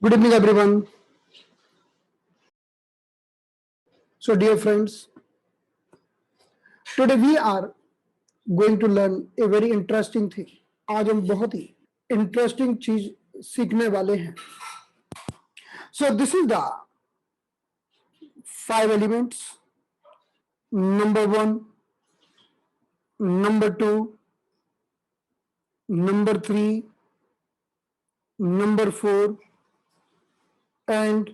Good evening, everyone. So, dear friends, today we are going to learn a very interesting thing. आज हम बहुत ही interesting चीज सीखने वाले हैं. So, this is the 5 elements. Number one, number two, number three, number four, and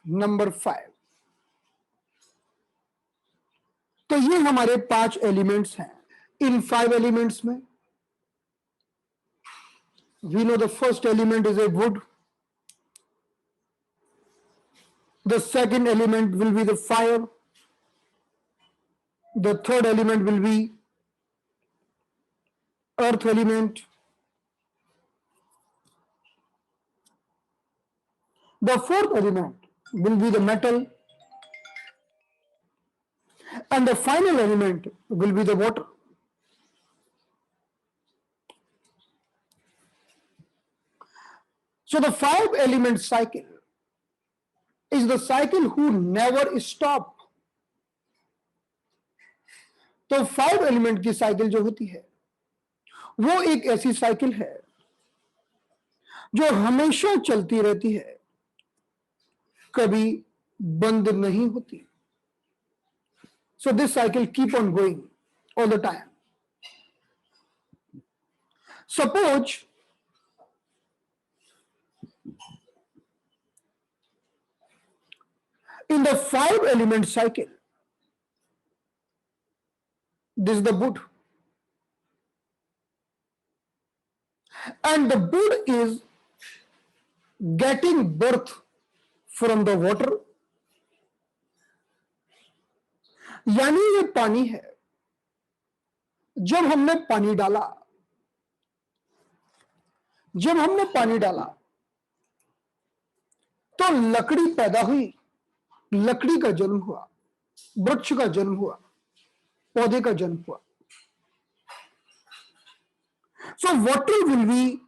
number 5. तो ये हमारे 5 एलिमेंट्स हैं. इन 5 एलिमेंट्स में we know the first element is a wood. The second element will be the fire. The third element will be earth element. The fourth element will be the metal. And the final element will be the water. So the 5 element cycle is the cycle who never stop. तो 5 element की cycle जो होती है वो एक ऐसी cycle है जो हमेशा चलती रहती है, कभी बंद नहीं होती. So this cycle keep on going all the time. Suppose in the 5 element cycle, this is the wood, and the wood is getting birth from the water. यानी ये पानी है. जब हमने पानी डाला तो लकड़ी पैदा हुई, लकड़ी का जन्म हुआ, वृक्ष का जन्म हुआ, पौधे का जन्म हुआ. So water will be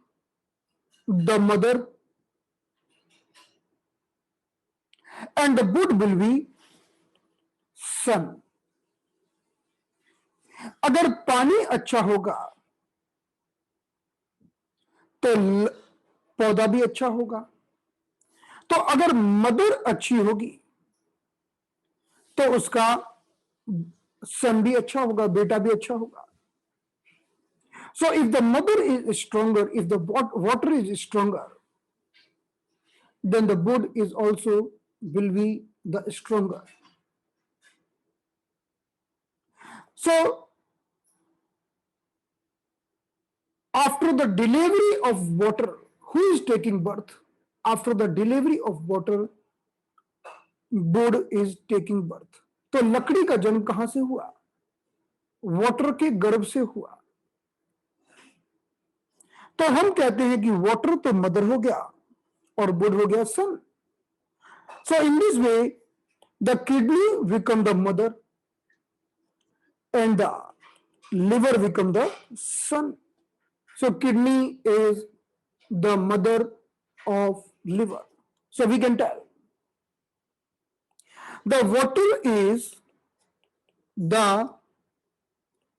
the mother and the wood will be son. अगर पानी अच्छा होगा तो पौधा भी अच्छा होगा. तो अगर मदर अच्छी होगी तो उसका सन भी अच्छा होगा, बेटा भी अच्छा होगा. So if the mother is stronger, if the water is stronger, then the wood is also will be the stronger. So after the delivery of water, who is taking birth? After the delivery of water, wood is taking birth. तो लकड़ी का जन्म कहां से हुआ? Water के गर्भ से हुआ. तो हम कहते हैं कि वाटर तो मदर हो गया और वुड हो गया सन. So in this way, the kidney become the mother and the liver become the son. So kidney is the mother of liver. So we can tell the water is the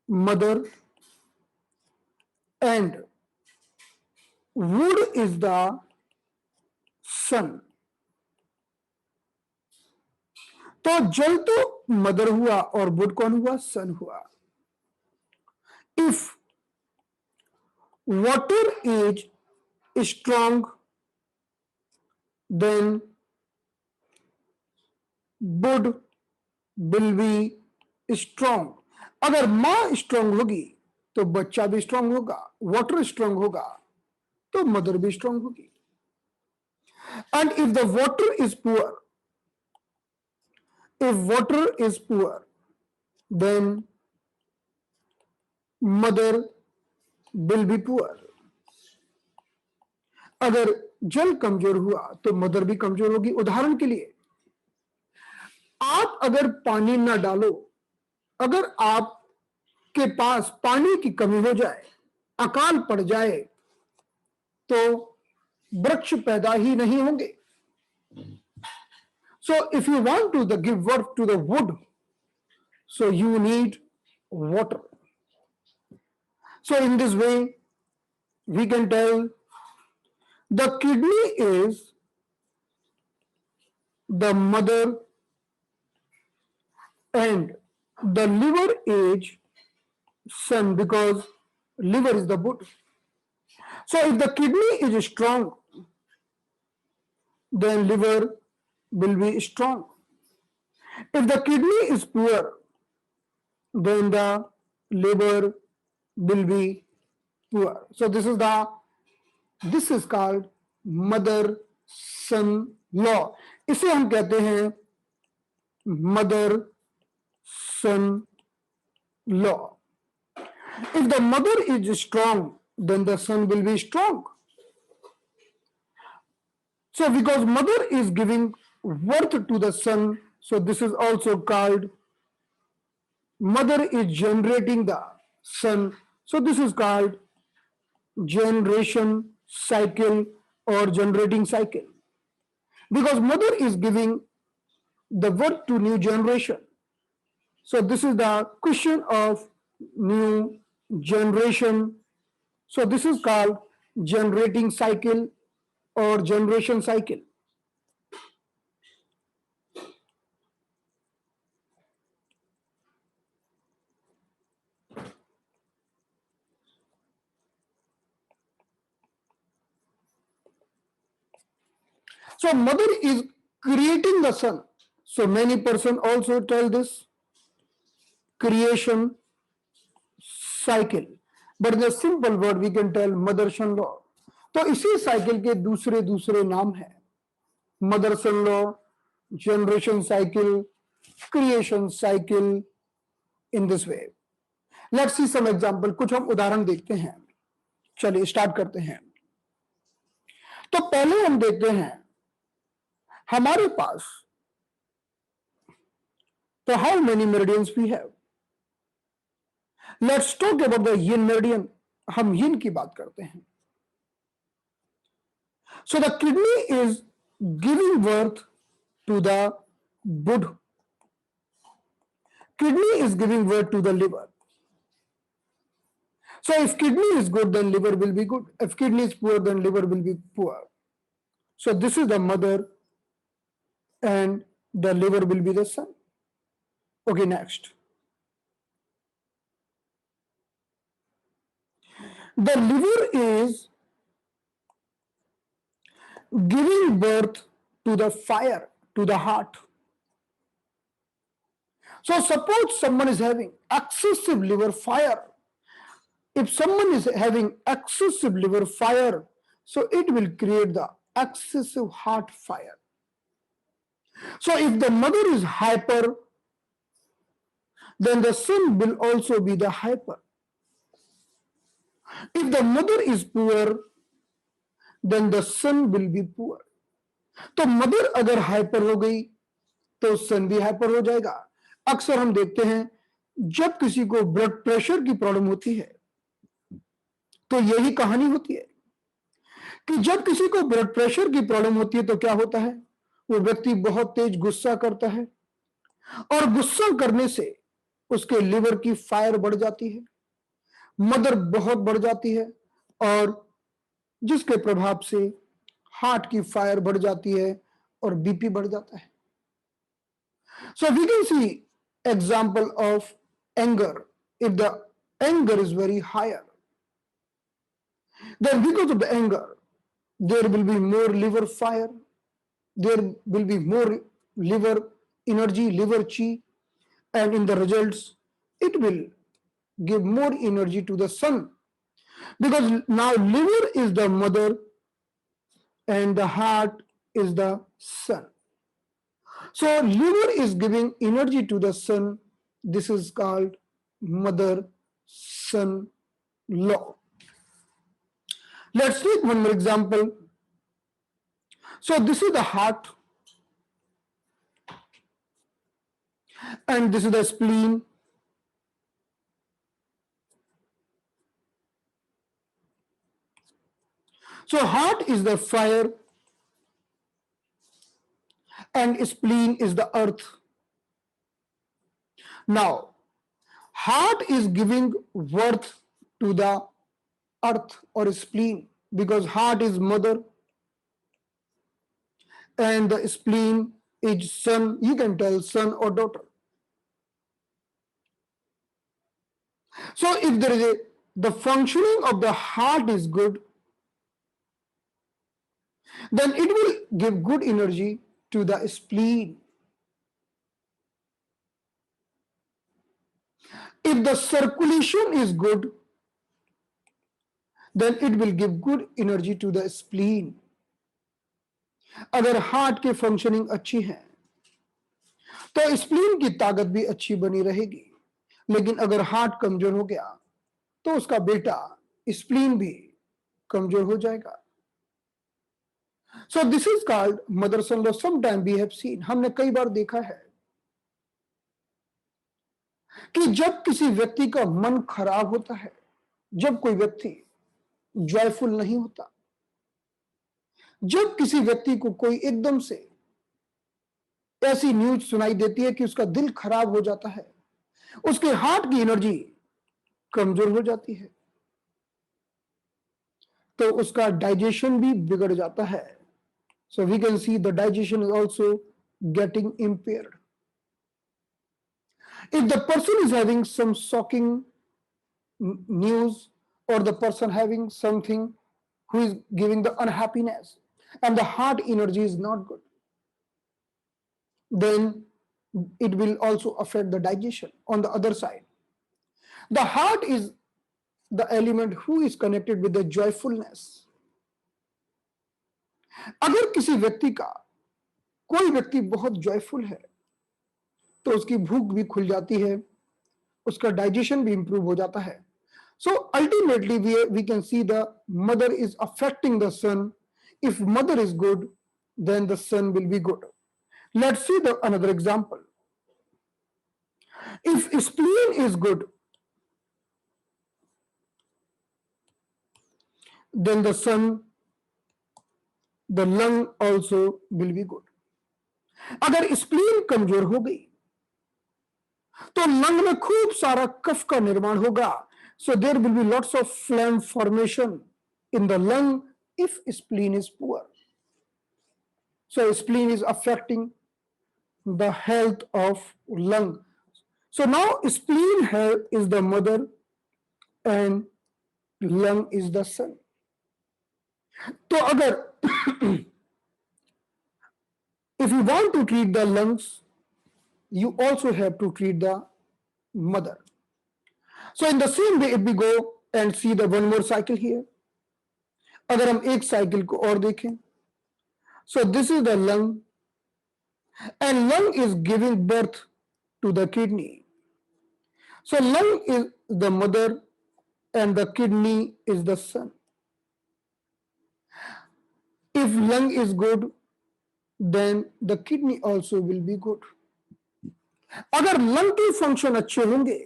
mother and wood is the son. तो जल तो mother हुआ और would कौन हुआ? सन हुआ. If water is strong, then wood will be strong. अगर मां स्ट्रांग होगी तो बच्चा भी स्ट्रांग होगा. वाटर स्ट्रांग होगा तो मदर भी स्ट्रांग होगी. And if the water is poor, if water is poor, then mother will be poor. अगर जल कमजोर हुआ तो मदर भी कमजोर होगी. उदाहरण के लिए, आप अगर पानी ना डालो, अगर आपके पास पानी की कमी हो जाए, अकाल पड़ जाए, तो वृक्ष पैदा ही नहीं होंगे. So if you want to give birth to the wood, so you need water. So in this way we can tell the kidney is the mother and the liver is son, because liver is the wood. So if the kidney is strong, then liver will be strong. If the kidney is poor, then the liver will be poor. So this is called mother son law. इसे हम कहते हैं mother son law. If the mother is strong, then the son will be strong. So because mother is giving birth to the son, so this is also called mother is generating the son. So this is called generation cycle or generating cycle. Because mother is giving the birth to new generation. So this is the question of new generation. So this is called generating cycle or generation cycle. So mother is creating the son. So many person also tell this creation cycle, but the simple word we can tell mother son law. तो इसी cycle के दूसरे दूसरे नाम है mother son law, generation cycle, creation cycle. In this way let's see some example. कुछ हम उदाहरण देखते हैं. चलिए स्टार्ट करते हैं. तो पहले हम देखते हैं हमारे पास तो how many meridians we have. Let's talk about the yin meridian. हम यिन की बात करते हैं. So the kidney is giving birth to the wood. Kidney is giving birth to the liver. So if kidney is good, then liver will be good. If kidney is poor, then liver will be poor. So this is the mother and the liver will be the son. Okay, next. The liver is giving birth to the fire, to the heart. So suppose someone is having excessive liver fire. If someone is having excessive liver fire, so it will create the excessive heart fire. So if the mother is hyper, then the son will also be the hyper. If the mother is poor, then the son will be poor. तो mother अगर hyper हो गई तो सन भी hyper हो जाएगा. अक्सर हम देखते हैं जब किसी को ब्लड प्रेशर की प्रॉब्लम होती है तो यही कहानी होती है कि जब किसी को ब्लड प्रेशर की प्रॉब्लम होती है तो क्या होता है, वो व्यक्ति बहुत तेज गुस्सा करता है और गुस्सा करने से उसके लिवर की फायर बढ़ जाती है, मदर बहुत बढ़ जाती है और जिसके प्रभाव से हार्ट की फायर बढ़ जाती है और बीपी बढ़ जाता है. So we can see example of anger. If the anger is very higher, then because of the anger there will be more liver fire, there will be more liver energy, liver chi, and in the results it will give more energy to the son, because now liver is the mother and the heart is the son. So liver is giving energy to the son. This is called mother son law. Let's take one more example. So this is the heart and this is the spleen. So heart is the fire and spleen is the earth. Now, heart is giving worth to the earth or spleen, because heart is mother and the spleen is son. You can tell son or daughter. So if there is the functioning of the heart is good, then it will give good energy to the spleen. If the circulation is good, then it will give good energy to the spleen. अगर heart की functioning अच्छी है तो spleen की ताकत भी अच्छी बनी रहेगी, लेकिन अगर हार्ट कमजोर हो गया तो उसका बेटा स्प्लीन भी कमजोर हो जाएगा. So this is called mother son law. Some time we have seen, हमने कई बार देखा है कि जब किसी व्यक्ति का मन खराब होता है, जब कोई व्यक्ति जॉयफुल नहीं होता, जब किसी व्यक्ति को कोई एकदम से ऐसी न्यूज सुनाई देती है कि उसका दिल खराब हो जाता है, उसके हार्ट की एनर्जी कमजोर हो जाती है, तो उसका डाइजेशन भी बिगड़ जाता है. So we can see the digestion is also getting impaired. If the person is having some shocking news, or the person having something who is giving the unhappiness, and the heart energy is not good, then it will also affect the digestion. On the other side, the heart is the element who is connected with the joyfulness. अगर किसी व्यक्ति का, कोई व्यक्ति बहुत joyful है तो उसकी भूख भी खुल जाती है, उसका डाइजेशन भी इंप्रूव हो जाता है. So ultimately we can see the mother is affecting the son. If mother is good, then the son will be good. Let's see another example. If spleen is good, then the son, the lung also will be good. अगर spleen कमजोर हो गई तो lung में खूब सारा कफ का निर्माण होगा. So there will be lots of phlegm formation in the lung if spleen is poor. So spleen is affecting the health of lung. So now spleen is the mother and lung is the son. तो अगर if you want to treat the lungs, you also have to treat the mother. So in the same way, if we go and see the one more cycle here, अगर हम एक cycle को और देखें, so this is the lung, and lung is giving birth to the kidney. So lung is the mother and the kidney is the son. If lung is good, then the kidney also will be good. अगर lung के function अच्छे होंगे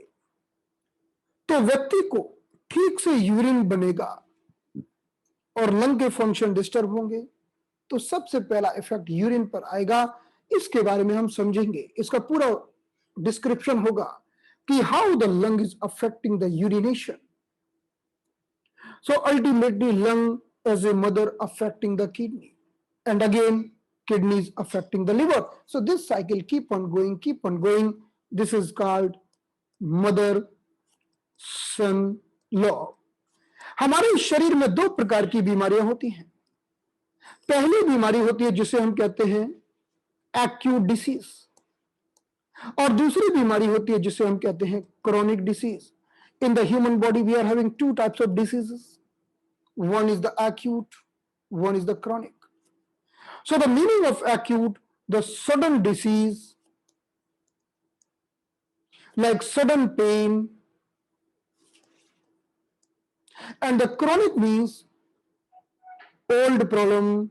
तो व्यक्ति को ठीक से urine बनेगा, और लंग के फंक्शन डिस्टर्ब होंगे तो सबसे पहला इफेक्ट यूरिन पर आएगा. इसके बारे में हम समझेंगे, इसका पूरा डिस्क्रिप्शन होगा कि how the lung is affecting the urination. So ultimately lung as a mother affecting the kidney, and again kidneys affecting the liver. So this cycle keep on going. This is called mother son law. हमारे शरीर में दो प्रकार की बीमारियां होती हैं. पहली बीमारी होती है जिसे हम कहते हैं एक्यूट डिसीज, और दूसरी बीमारी होती है जिसे हम कहते हैं chronic disease. In the human body we are having two types of diseases. one is the acute, one is the chronic. So the meaning of acute, the sudden disease, like sudden pain, and the chronic means old problem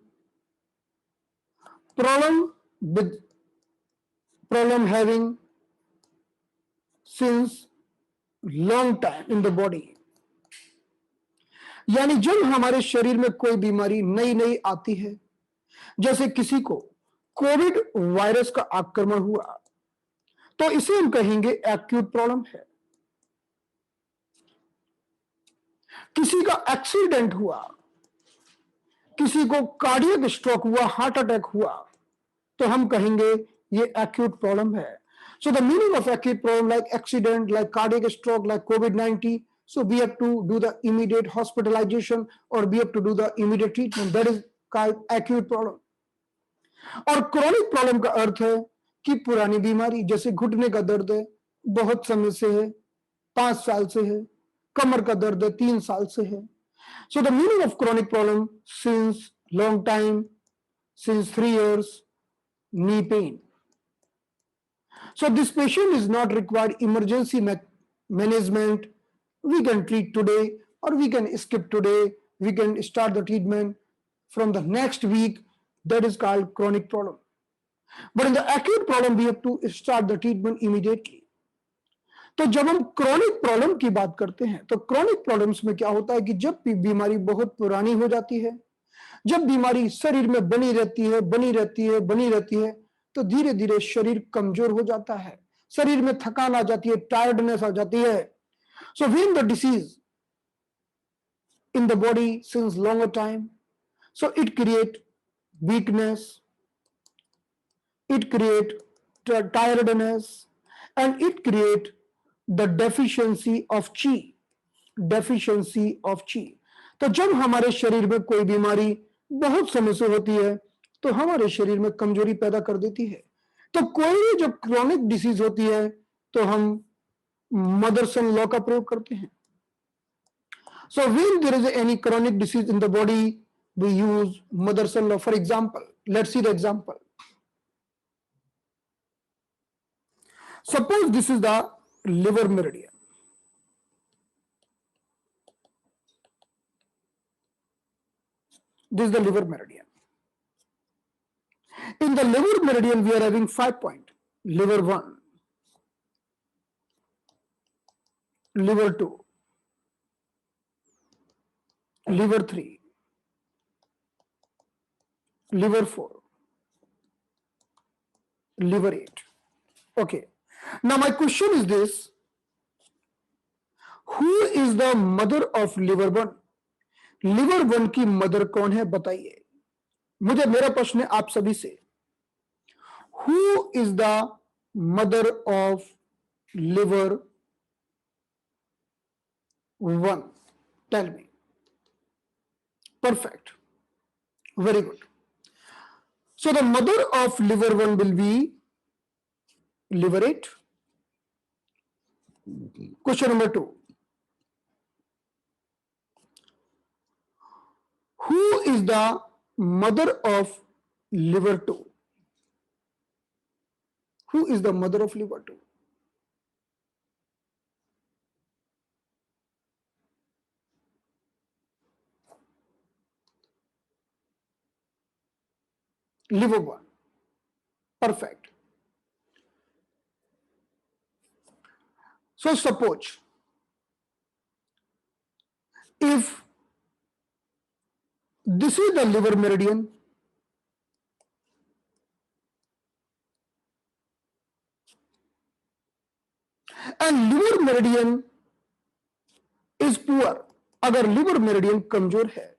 with problem having since long time in the body. यानी जब हमारे शरीर में कोई बीमारी नई नई आती है, जैसे किसी को कोविड वायरस का आक्रमण हुआ, तो इसे हम कहेंगे एक्यूट प्रॉब्लम है। किसी का एक्सीडेंट हुआ, किसी को कार्डियक स्ट्रोक हुआ, हार्ट अटैक हुआ, तो हम कहेंगे ये एक्यूट प्रॉब्लम है। So the meaning of acute problem like accident, like cardiac stroke, like COVID-19, so we have to do the immediate hospitalization or we have to do the immediate treatment. That is called acute problem. और chronic problem का अर्थ है कि पुरानी बीमारी, जैसे घुटने का दर्द है, बहुत समय से है, 5 साल से है, कमर का दर्द है, 3 साल से है। So the meaning of chronic problem since long time, since 3 years, knee pain. So this patient is not required emergency management. We can treat today or we can skip today. We can start the treatment from the next week. That is called chronic problem. But in the acute problem, we have to start the treatment immediately. तो जब हम chronic problem की बात करते हैं, तो chronic problems में क्या होता है कि जब बीमारी बहुत पुरानी हो जाती है, जब बीमारी शरीर में बनी रहती है, बनी रहती है, तो धीरे धीरे शरीर कमजोर हो जाता है, शरीर में थकान आ जाती है, टायर्डनेस आ जाती है। So when the disease in the body since longer time, so it create weakness, it create tiredness, and it create the deficiency of chi, तो जब हमारे शरीर में कोई बीमारी बहुत समय से होती है, तो हमारे शरीर में कमजोरी पैदा कर देती है। तो कोई भी जब क्रॉनिक डिसीज होती है, तो हम मदरसन लॉ का प्रयोग करते हैं। So when there is any chronic disease in the body, we use mother son law. For example, let's see the example. Suppose this is the liver meridian. This is the liver meridian. In the liver meridian, we are having 5 points. Liver 1, liver 2, liver 3, liver 4, liver 8. Okay. Now my question is this: who is the mother of liver 1? Liver 1 की mother कौन है, बताइए मुझे। मेरा प्रश्न है आप सभी से, who is the mother of liver 1? Tell me. Perfect, very good. So the mother of liver 1 will be liver 8. Question number 2. Who is the mother of liver 2? Who is the mother of liver 2? Liver 1. Perfect. So suppose if this is the liver meridian, and liver meridian is poor, अगर liver meridian कमजोर है,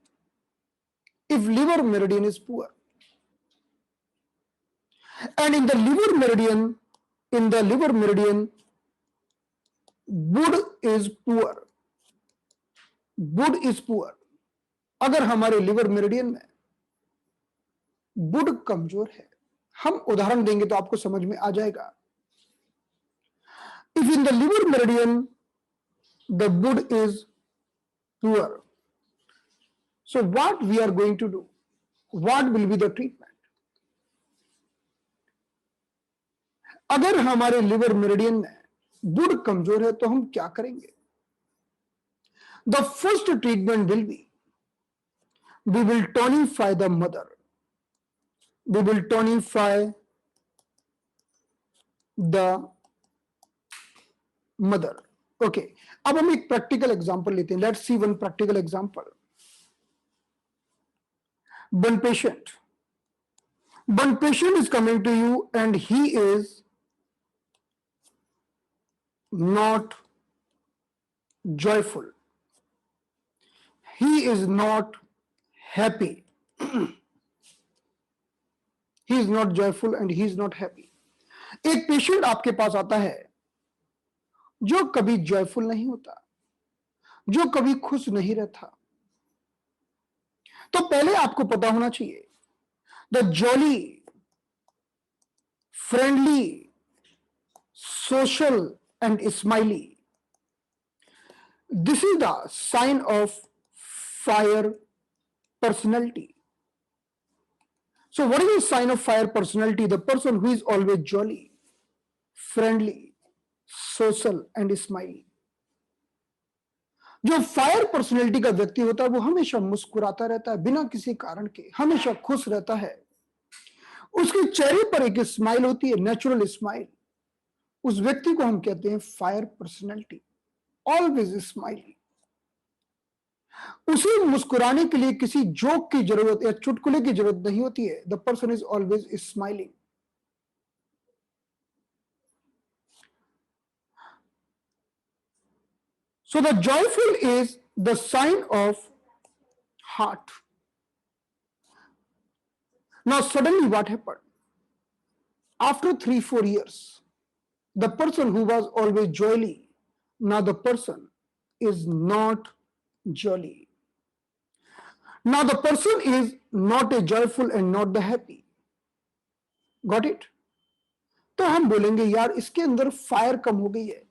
if liver meridian is poor, and in the liver meridian blood is poor, blood is poor, अगर हमारे liver meridian में blood कमजोर है, हम उदाहरण देंगे तो आपको समझ में आ जाएगा। If in the liver meridian the blood is poor, so what we are going to do, what will be the treatment? अगर हमारे लिवर मेरिडियन में ब्लड कमजोर है तो हम क्या करेंगे? The first treatment will be, we will tonify the mother, we will tonify the mother. Okay, अब हम एक प्रैक्टिकल एग्जांपल लेते हैं। Let's see one practical example. One patient. One patient is coming to you and he is not joyful. He is not happy. He is not joyful and he is not happy. एक patient आपके पास आता है जो कभी joyful नहीं होता, जो कभी खुश नहीं रहता। तो पहले आपको पता होना चाहिए the jolly, friendly, social and smiley, this is the sign of fire personality. So what is the sign of fire personality? The person who is always jolly, friendly, social and smiley. जो fire personality का व्यक्ति होता है वो हमेशा मुस्कुराता रहता है बिना किसी कारण के, हमेशा खुश रहता है, उसके चेहरे पर एक स्माइल होती है, नेचुरल स्माइल। उस व्यक्ति को हम कहते हैं फायर पर्सनैलिटी, ऑलवेज स्माइलिंग। उसे मुस्कुराने के लिए किसी जोक की जरूरत या चुटकुले की जरूरत नहीं होती है। The person is always smiling. So the joyful is the sign of heart. Now suddenly what happened? After 3-4 years, the person who was always jolly, now the person is not jolly. Now the person is not a joyful and not the happy. Got it? तो हम बोलेंगे यार इसके अंदर fire कम हो गई है।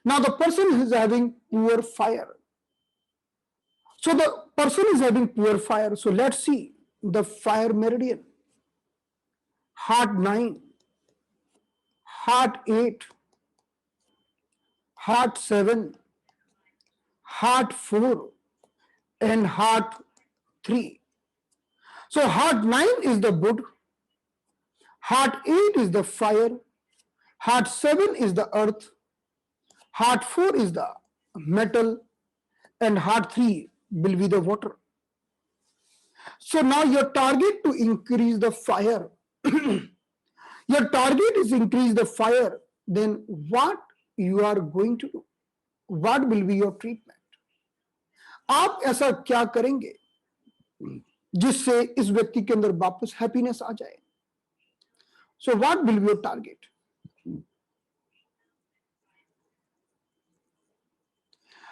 Now the person is having poor fire. So the person is having poor fire. So let's see the fire meridian. Heart 9, heart 8, heart 7, heart 4 and heart 3. So heart 9 is the wood, heart 8 is the fire, heart 7 is the earth, heart 4 is the metal, and heart 3 will be the water. So now your target to increase the fire, your target is increase the fire, then what you are going to do? What will be your treatment? आप ऐसा क्या करेंगे जिससे इस व्यक्ति के अंदर वापस हैप्पीनेस आ जाए? So what will be your target?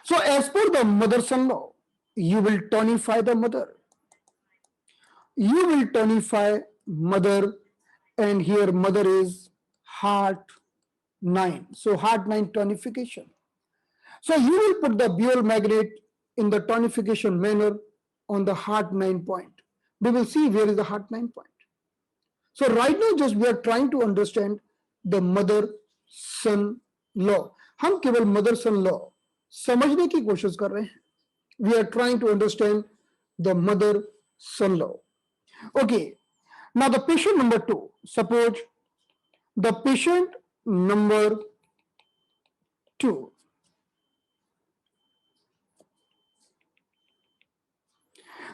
So as per the mother-son law, you will tonify the mother. You will tonify mother, and here mother is heart 9. So heart 9 tonification. So you will put the Buell magnet in the tonification manner on the heart 9 point. We will see where is the heart 9 point. So right now just we are trying to understand the mother-son law. हम केवल mother-son law समझने की कोशिश कर रहे हैं। We are trying to understand the mother-son law. Okay. Now the patient number 2. Suppose the patient number 2.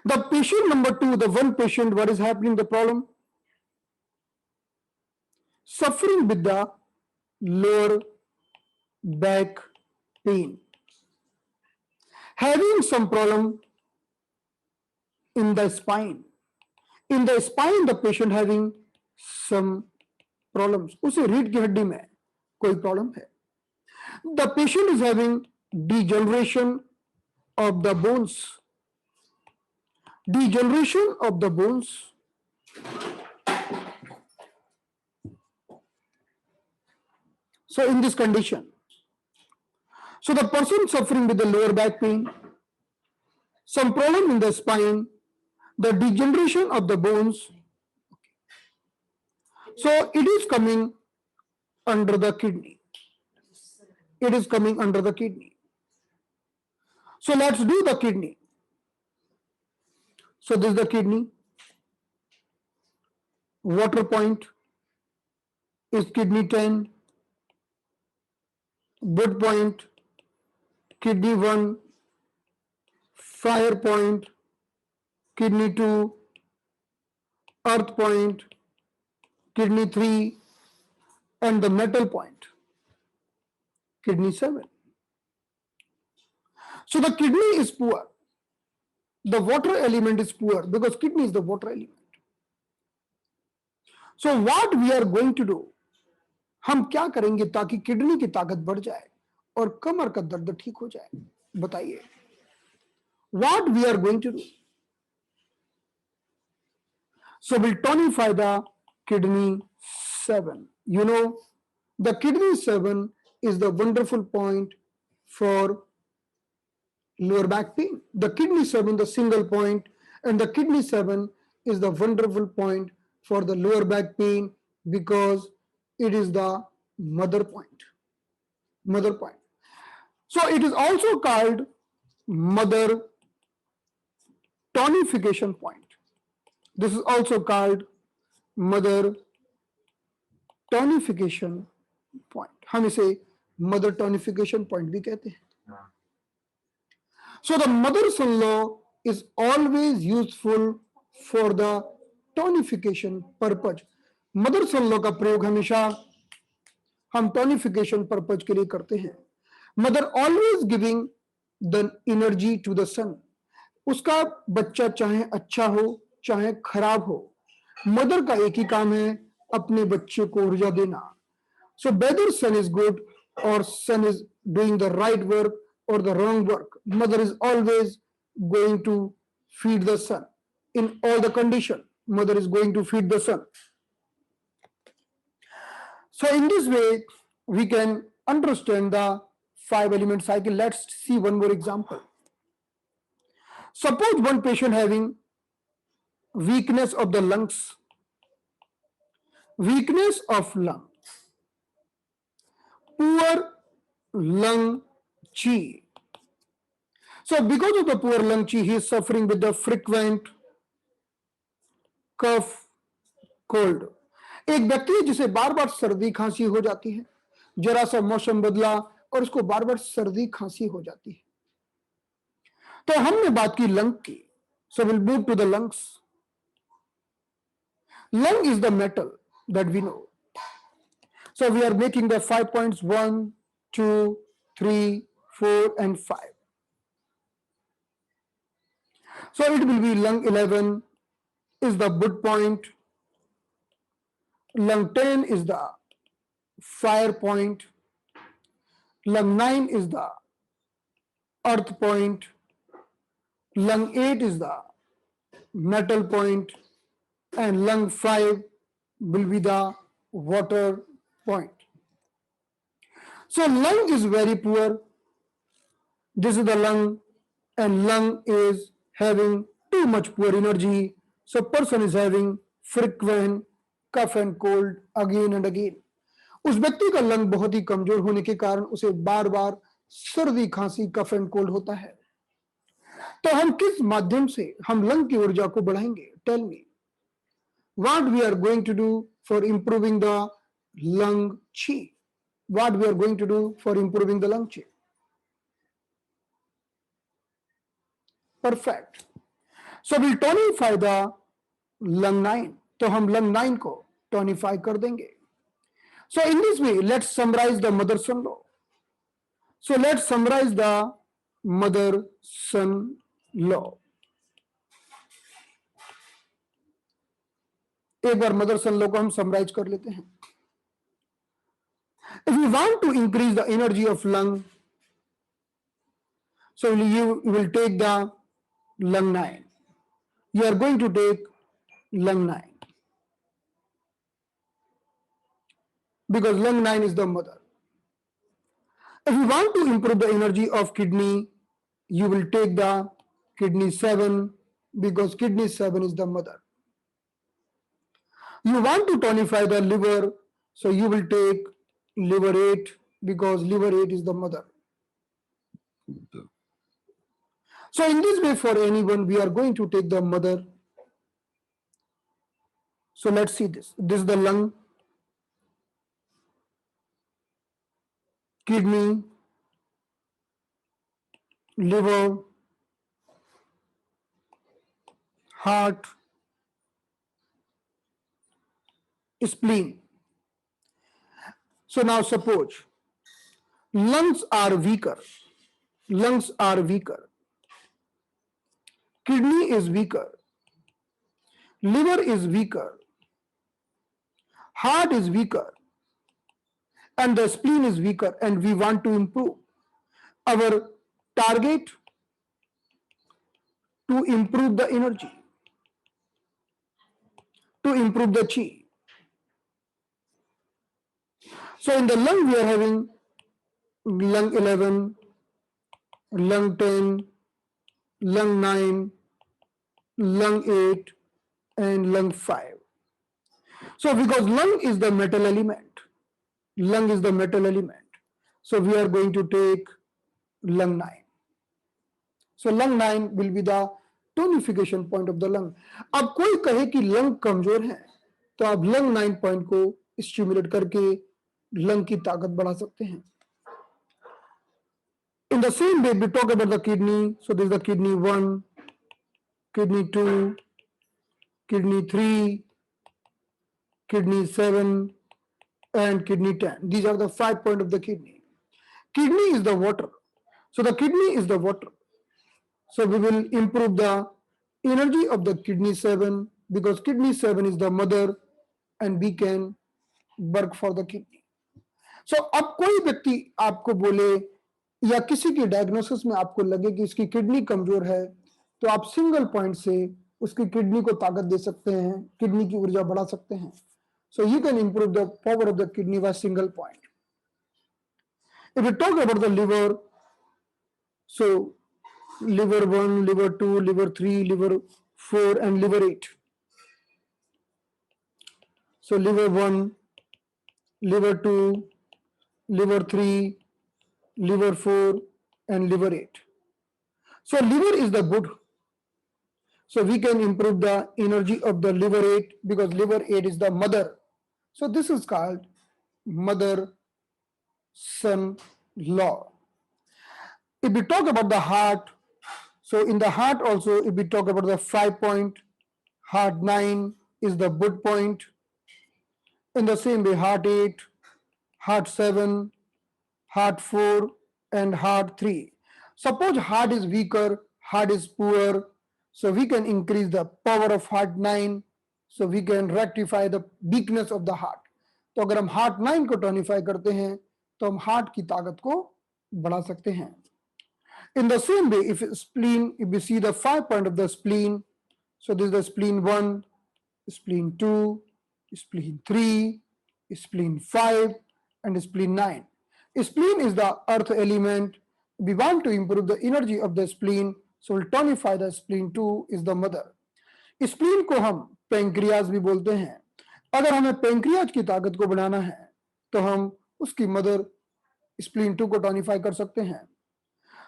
The patient number 2, the one patient, what is happening? The problem? Suffering with the lower back pain. Having some problem in the spine. In the spine, the patient having some problems. उसे रीढ़ की हड्डी में कोई problem है। The patient is having degeneration of the bones. Degeneration of the bones. So in this condition, so the person suffering with the lower back pain, some problem in the spine, the degeneration of the bones, so it is coming under the kidney. It is coming under the kidney. So let's do the kidney. So this is the kidney. Water point is kidney 10. Wood point, kidney 1. Fire point, kidney 2. earth point, kidney 3, and the metal point, kidney 7. So the kidney is poor. The water element is poor because kidney is the water element. So what we are going to do, हम क्या करेंगे ताकि kidney की ताकत बढ़ जाए और कमर का दर्द ठीक हो जाए, बताइए. What we are going to do? So we'll tonify the kidney 7. You know, the kidney 7 is the wonderful point for lower back pain. The kidney 7, the single point, and the kidney 7 is the wonderful point for the lower back pain because it is the mother point. Mother point. So it is also called mother tonification point. This is also called mother tonification point. हम इसे mother tonification point भी कहते हैं. So the mother-in-law is always useful for the tonification purpose. Mother-in-law का प्रयोग हमेशा हम tonification purpose के लिए करते हैं. Mother always giving the energy to the son. उसका बच्चा चाहे अच्छा हो चाहे खराब हो, मदर का एक ही काम है अपने बच्चे को ऊर्जा देना. So whether son is good or son is doing the right work or the wrong work, mother is always going to feed the son. In all the condition, mother is going to feed the son. So in this way, we can understand the 5-element cycle. Let's see one more example. Suppose one patient having weakness of the lungs, weakness of lung, poor lung chi. So because of the poor lung chi, he is suffering with the frequent cough, cold. एक व्यक्ति है जिसे बार बार सर्दी खांसी हो जाती है, जरा सा मौसम बदला और उसको बार बार सर्दी खांसी हो जाती है. तो हमने बात की लंग की. So we'll move to the lungs. Lung is the metal that we know. So we are making the 5 points 1, 2, 3, 4, and 5. So it will be lung 11 is the wood point, lung 10 is the fire point, lung 9 is the earth point, lung 8 is the metal point, and lung 5 will be the water point. So lung is very poor. This is the lung, and lung is having too much poor energy. So person is having frequent cough and cold again and again. उस व्यक्ति का lung बहुत ही कमजोर होने के कारण उसे बार बार सर्दी खांसी कफ एंड कोल्ड होता है. तो हम किस माध्यम से हम लंग की ऊर्जा को बढ़ाएंगे? Tell me what we are going to do for improving the lung chi. What we are going to do for improving the lung chi? Perfect. So we'll tonify the lung 9. तो हम lung 9 को tonify कर देंगे. So in this way, let's summarize the mother-son law. So let's summarize the mother-son law. एक बार mother-son law को हम summarize कर लेते हैं. If we want to increase the energy of lung, so you will take the lung 9. You are going to take lung 9. Because lung 9 is the mother. If you want to improve the energy of kidney, you will take the kidney 7 because kidney 7 is the mother. You want to tonify the liver, so you will take liver 8 because liver 8 is the mother. So in this way, for anyone, we are going to take the mother. So let's see this. This is the lung, kidney, liver, heart, spleen. So now suppose lungs are weaker, kidney is weaker, liver is weaker, heart is weaker, and the spleen is weaker, and we want to improve. Our target to improve the energy, to improve the chi. So in the lung we are having lung 11, lung 10, lung 9, lung 8, and lung 5. So because lung is the metal element, so we are going to take lung 9. So lung 9 will be the tonification point of the lung. अब कोई कहे कि lung कमजोर है तो आप lung 9 point को stimulate करके लंग की ताकत बढ़ा सकते हैं. In the same way, we talk about the kidney. So there is the kidney 1, kidney 2, kidney 3, kidney 7, and kidney 10. These are the 5 points of the kidney. Kidney is the water. So the kidney is the water. So we will improve the energy of the kidney 7 because kidney 7 is the mother and we can work for the kidney. So अब कोई व्यक्ति आपको बोले या किसी की diagnosis में आपको लगे कि इसकी किडनी कमजोर है तो आप सिंगल पॉइंट से उसकी किडनी को ताकत दे सकते हैं, किडनी की ऊर्जा बढ़ा सकते हैं. So you can improve the power of the kidney by single point. If we talk about the liver, so liver 1, liver 2, liver 3, liver 4, and liver 8. So liver 1, liver 2, liver 3, liver 4, and liver 8. So liver is the good. So we can improve the energy of the liver 8 because liver 8 is the mother. So this is called mother-son law. If we talk about the heart, so in the heart also, if we talk about the 5 point, heart 9 is the good point. In the same way, heart 8, heart 7, heart 4, and heart 3. Suppose heart is weaker, heart is poor, so we can increase the power of heart 9, so we can rectify the weakness of the heart. तो अगर हम heart 9 को टोनिफाई करते हैं तो हम heart की ताकत को बढ़ा सकते हैं. In the same way, if we see the 5 point of the spleen, so this is the spleen 1, spleen 2, spleen 3, spleen 5, and spleen 9. Spleen is the earth element. We want to improve the energy of the spleen, so we'll tonify the spleen 2 is the mother. Spleen को हम pancreas भी बोलते हैं. अगर हमें pancreas की ताकत को बढ़ाना है तो हम उसकी मदर spleen 2 को टोनिफाई कर सकते हैं.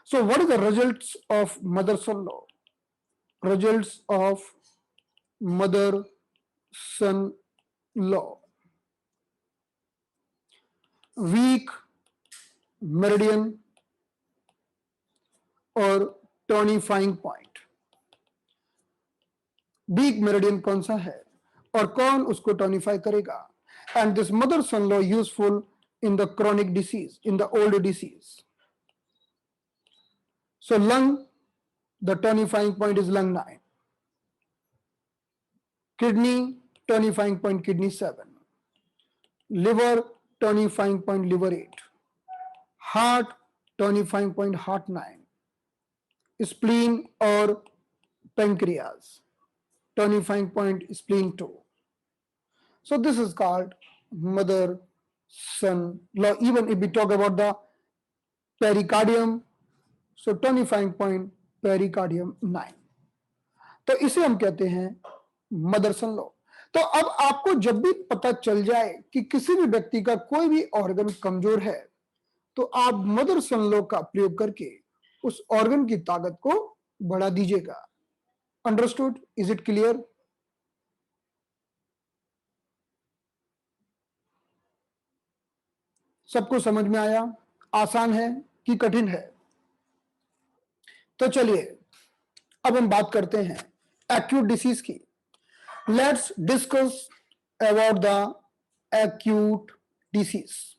So what is the results of mother-son law? Results of mother-son law. Weak meridian और टोनिफाइंग पॉइंट. वीक मेरिडियन कौन सा है और कौन उसको टोनिफाई करेगा? And this mother son law useful in the chronic disease, in the old disease. So lung, the tonifying point is lung 9. Kidney, tonifying point kidney 7. Liver, tonifying point liver 8. Heart, tonifying point heart 9. Spleen or pancreas, tonifying point spleen 2. So this is called mother-son law. Even if we talk about the pericardium, so tonifying point pericardium 9. तो इसे हम कहते हैं मदर-सन law. तो अब आपको जब भी पता चल जाए कि किसी भी व्यक्ति का कोई भी ऑर्गन कमजोर है तो आप मदर-सन लॉ का प्रयोग करके उस ऑर्गन की ताकत को बढ़ा दीजिएगा. अंडरस्टूड? Is it clear? सबको समझ में आया? आसान है कि कठिन है? तो चलिए अब हम बात करते हैं एक्यूट डिसीज की. Let's discuss about the acute disease.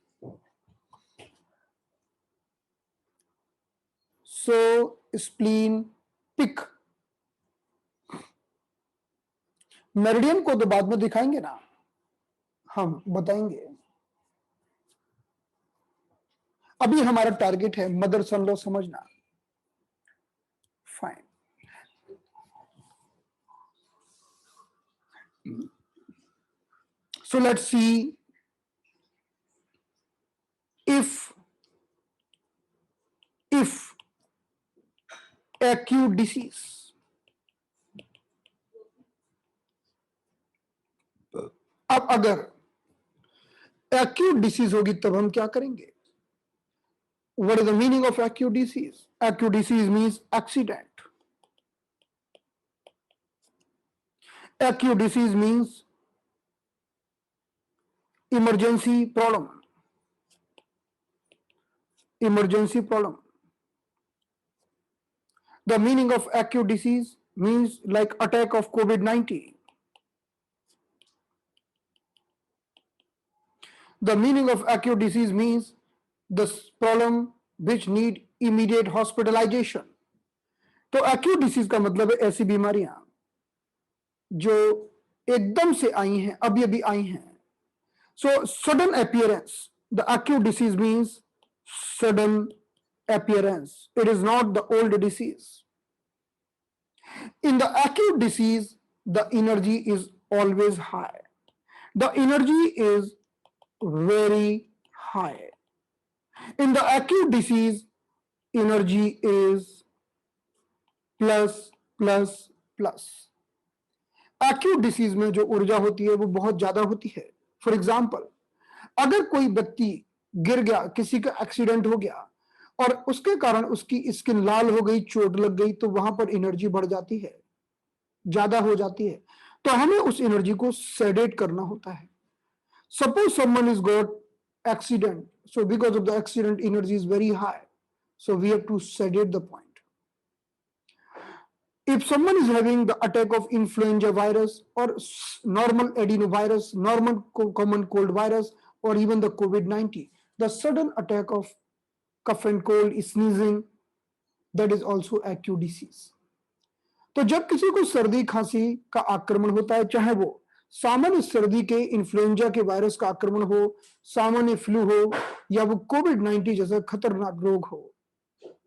So spleen pick, meridian को तो बाद में दिखाएंगे ना, हम बताएंगे। अभी हमारा टारगेट है मदर सन लॉ समझना। Fine, so let's see if acute disease, अब अगर acute disease होगी तब हम क्या करेंगे? What is the meaning of acute disease? Acute disease means accident. Acute disease means emergency problem. Emergency problem. The meaning of acute disease means like attack of COVID-19. The meaning of acute disease means this problem which need immediate hospitalization. तो acute disease का मतलब है ऐसी बीमारियां जो एकदम से आई हैं, अभी अभी आई हैं. So sudden appearance, the acute disease means sudden appearance. It is not the old disease. In the acute disease, the energy is always high. The energy is very high. In the acute disease, energy is plus plus plus. Acute disease में जो ऊर्जा होती है वो बहुत ज्यादा होती है. फॉर एग्जाम्पल, अगर कोई व्यक्ति गिर गया, किसी का एक्सीडेंट हो गया और उसके कारण उसकी स्किन लाल हो गई, चोट लग गई, तो वहां पर एनर्जी बढ़ जाती है, ज्यादा हो जाती है. तो हमें उस एनर्जी को सेडेट करना होता है. Suppose someone is got accident, so because of the accident energy is very high, so we have to sedate the point. If someone is having the attack of influenza virus or normal adenovirus, normal common cold virus, or even the COVID-19, the sudden attack of cough and cold, sneezing, that is also acute disease. तो जब किसी को सर्दी खांसी का आक्रमण होता है, चाहे वो सामान्य सर्दी के इन्फ्लुएंजा के वायरस का आक्रमण हो, सामान्य फ्लू हो, या वो कोविड-19 जैसा खतरनाक रोग हो,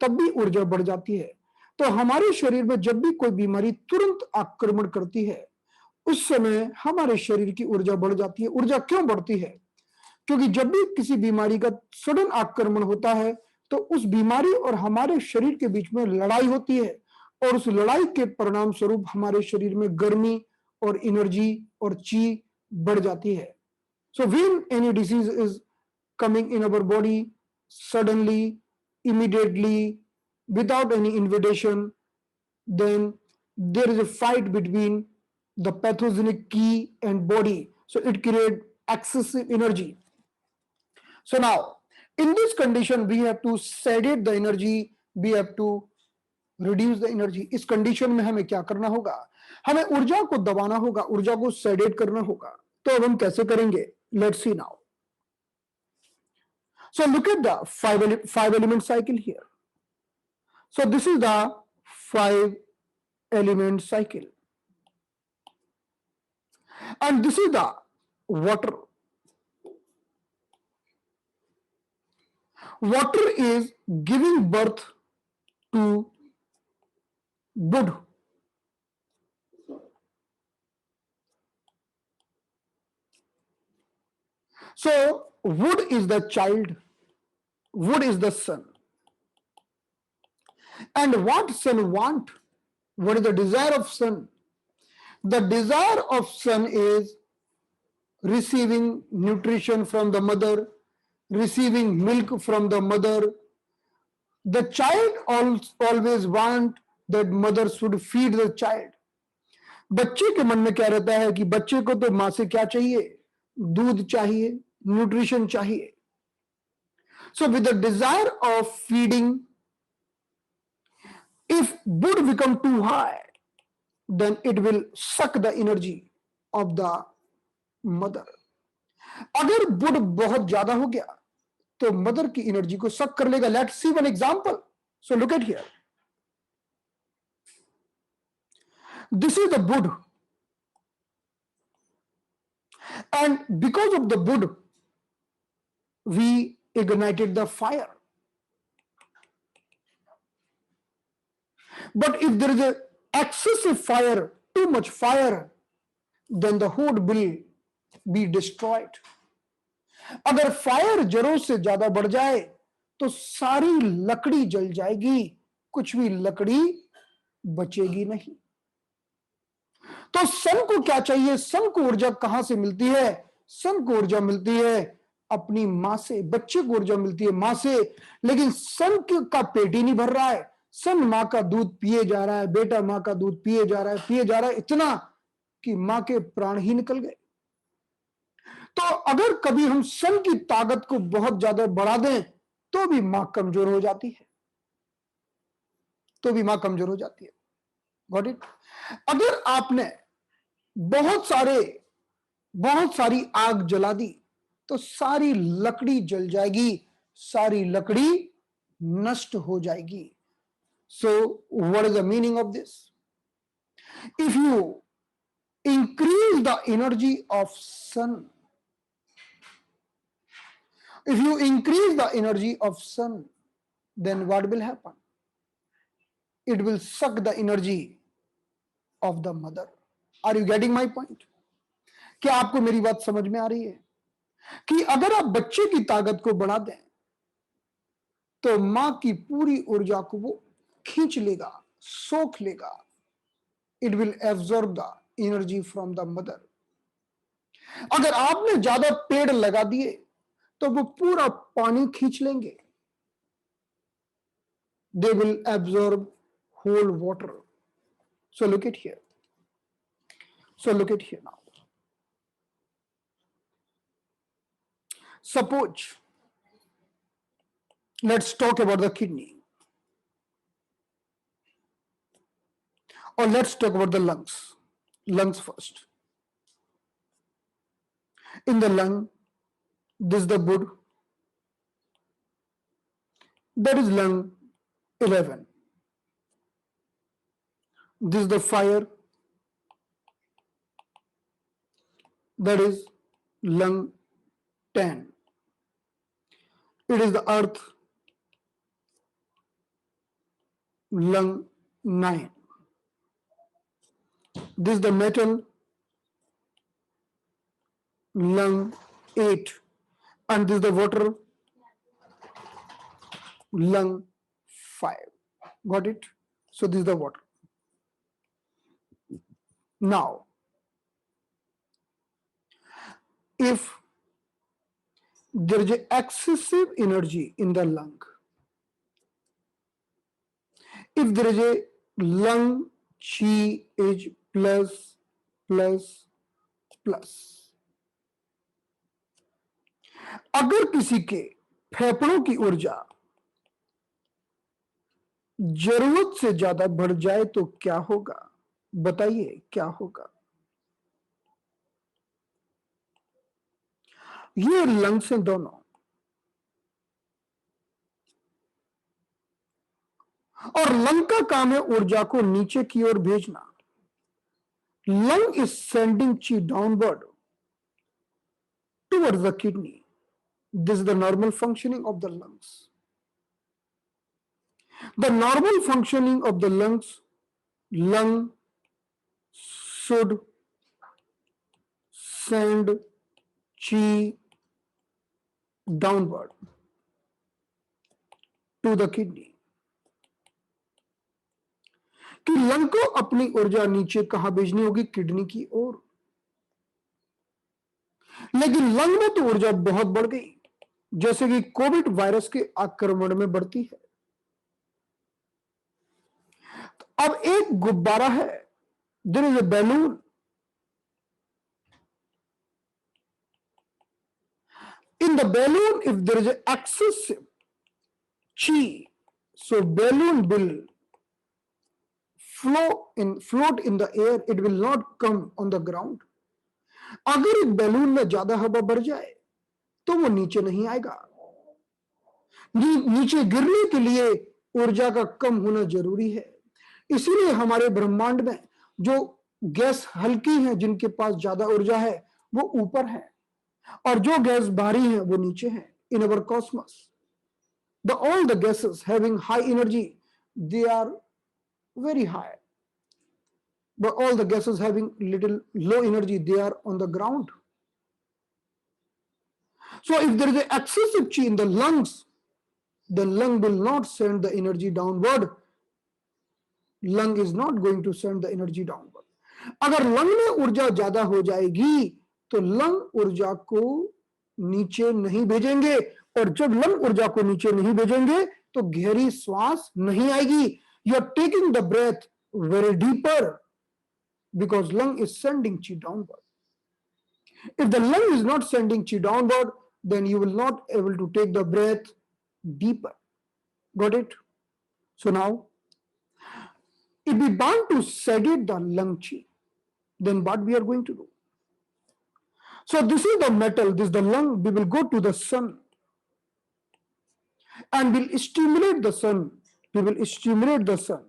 तब भी ऊर्जा बढ़ जाती है. तो हमारे शरीर में जब भी कोई बीमारी तुरंत आक्रमण करती है, उस समय हमारे शरीर की ऊर्जा बढ़ जाती है. ऊर्जा क्यों बढ़ती है? क्योंकि जब भी किसी बीमारी का सडन आक्रमण होता है तो उस बीमारी और हमारे शरीर के बीच में लड़ाई होती है, और उस लड़ाई के परिणाम स्वरूप हमारे शरीर में गर्मी और एनर्जी और ची बढ़ जाती है. So when any disease is coming in our body suddenly, immediately, without any invitation, then there is a fight between the pathogenic key and body, so it creates excessive energy. So now in this condition we have to sedate the energy, we have to reduce the energy. इस condition में हमें क्या करना होगा? हमें ऊर्जा को दबाना होगा, ऊर्जा को सेडेट करना होगा. तो अब हम कैसे करेंगे? Let's see now. So look at the five element cycle here. So this is the 5 element cycle, and this is the water. Water is giving birth to wood. So wood is the child, wood is the son. And what son want? What is the desire of son? The desire of son is receiving nutrition from the mother, receiving milk from the mother. The child always want that mother should feed the child. बच्चे के मन में क्या रहता है कि बच्चे को तो माँ से क्या चाहिए? दूध चाहिए, न्यूट्रिशन चाहिए. So with the desire of feeding, if wood become too high, then it will suck the energy of the mother. अगर वुड बहुत ज्यादा हो गया तो मदर की एनर्जी को सक कर लेगा. Let's see one example. So look at here. This is the wood, and because of the wood we ignited the fire. But if there is a excessive fire, too much fire, then the wood will be destroyed. अगर fire जरूरत से ज्यादा बढ़ जाए तो सारी लकड़ी जल जाएगी, कुछ भी लकड़ी बचेगी नहीं. तो सन को क्या चाहिए? सन को ऊर्जा कहां से मिलती है? सन को ऊर्जा मिलती है अपनी मां से. बच्चे को ऊर्जा मिलती है मां से, लेकिन सन का पेट ही नहीं भर रहा है. सन मां का दूध पिए जा रहा है, बेटा मां का दूध पिए जा रहा है इतना कि मां के प्राण ही निकल गए. तो अगर कभी हम सन की ताकत को बहुत ज्यादा बढ़ा दें तो भी मां कमजोर हो जाती है, गॉट इट? अगर आपने बहुत सारी आग जला दी तो सारी लकड़ी जल जाएगी, सारी लकड़ी नष्ट हो जाएगी. So what is the meaning of this? If you increase the energy of sun, if you increase the energy of sun, then what will happen? It will suck the energy of the mother. Are you getting my point? क्या आपको मेरी बात समझ में आ रही है कि अगर आप बच्चे की ताकत को बढ़ा दें तो मां की पूरी ऊर्जा को वो खींच लेगा, सोख लेगा. It will absorb the energy from the mother. अगर आपने ज्यादा पेड़ लगा दिए तो वो पूरा पानी खींच लेंगे. They will absorb whole water. So look it here. Now suppose let's talk about the kidney, or let's talk about the lungs first. In the lung, this is the wood, that is lung 11. This is the fire, that is lung 10. It is the earth, lung 9. This is the metal, lung 8. And this is the water, lung 5. Got it? So this is the water. Now, if there is excessive energy in the lung, if there is a lung chi is plus plus plus, अगर किसी के फेफड़ों की ऊर्जा जरूरत से ज्यादा बढ़ जाए तो क्या होगा? बताइए क्या होगा? ये लंग्स हैं दोनों, और लंग का काम है ऊर्जा को नीचे की ओर भेजना. लंग इज सेंडिंग ची downward towards the kidney. This is the normal functioning of the lungs. The normal functioning of the lungs, lung should send chi downward to the kidney. कि लंग को अपनी ऊर्जा नीचे कहां भेजनी होगी? किडनी की ओर. लेकिन लंग में तो ऊर्जा बहुत बढ़ गई, जैसे कि कोविड वायरस के आक्रमण में बढ़ती है. अब एक गुब्बारा है, there is a balloon. In the balloon, if there is excessive chi, so balloon will float in the air. It will not come on the ground. अगर एक बैलून में ज्यादा हवा भर जाए तो वो नीचे नहीं आएगा। नीचे गिरने के लिए ऊर्जा का कम होना जरूरी है। इसीलिए हमारे ब्रह्मांड में जो गैस हल्की है, जिनके पास ज्यादा ऊर्जा है, वो ऊपर है, और जो गैस भारी है वो नीचे है। इन अवर cosmos all the gases having high energy, they are very high, but all the gases having little low energy, they are on the ground. So if there is an excessive chi in the lungs, then lung will not send the energy downward. Lung is not going to send the energy downward. अगर lung में ऊर्जा ज्यादा हो जाएगी तो lung ऊर्जा को नीचे नहीं भेजेंगे, और जब लंग ऊर्जा को नीचे नहीं भेजेंगे तो गहरी श्वास नहीं आएगी। You are taking the breath very deeper because lung is sending chi downward. If the lung is not sending chi downward, then you will not able to take the breath deeper. Got it? So now, if we want to sedate the lung chi, then what we are going to do? So this is the metal, this is the lung. We will go to the sun and will stimulate the sun. We will stimulate the sun.